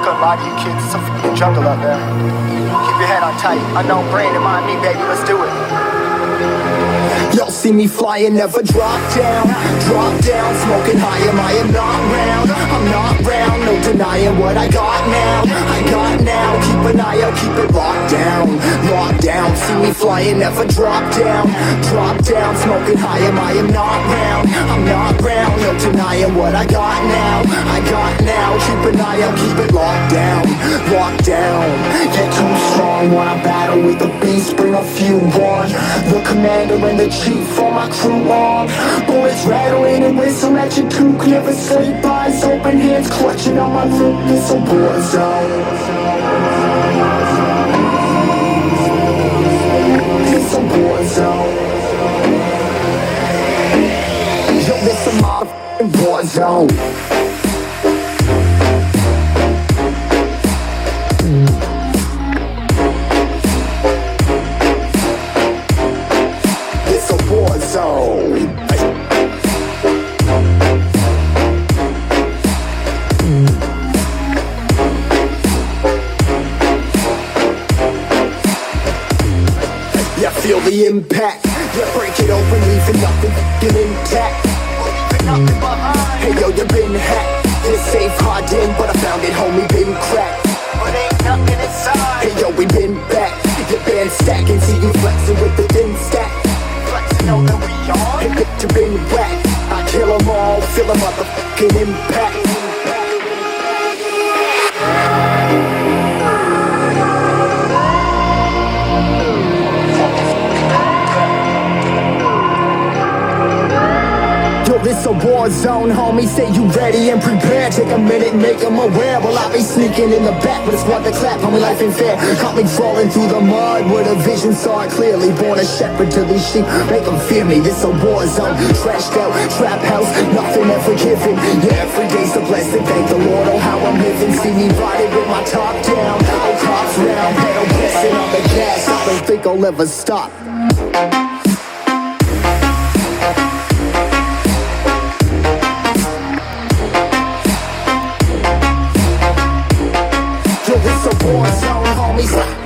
gonna lie to you kids, it's a fucking jungle out there. Keep your head on tight. Unknown brain, mind me, baby, let's do it. Y'all see me flying, never drop down, smoking high, I am not round, I'm not round, no denying what I got now, keep an eye out, keep it locked down, see me flying, never drop down, smoking high, I am not round, I'm not round, no denying what I got now, keep an eye out, keep it locked down, get too strong when I battle with the beast, bring a few on, the commander and the chief on my crew on. Bullets rattling and whistle at your toque. Never sleep, eyes open, hands clutching on my loop. It's a war zone. It's a war zone. Yo, this a motherfucking war zone. Feel the impact, yeah, break it open, leaving nothing intact. Hey yo, you been hacked, you're safe, hardened, but I found it, homie, been cracked. But ain't nothing inside. Hey yo, we been back, your band stacking, see you flexing with the thin stack. Flexing on that we on. Hey bitch, you been whacked, I kill them all, feel a motherfucking impact. This a war zone, homie, say you ready and prepared. Take a minute, make them aware. Well, I be sneaking in the back, but it's what the clap, homie, life ain't fair. Caught me crawling through the mud with a vision, saw it clearly. Born a shepherd to these sheep, make them fear me. This a war zone, trashed out, trap house, nothing ever given. Yeah, every day's a blessing, thank the Lord, oh how I'm living. See me riding with my top down, oh cops round, pedal pressing on the gas. I don't think I'll ever stop. It's a war zone, homies.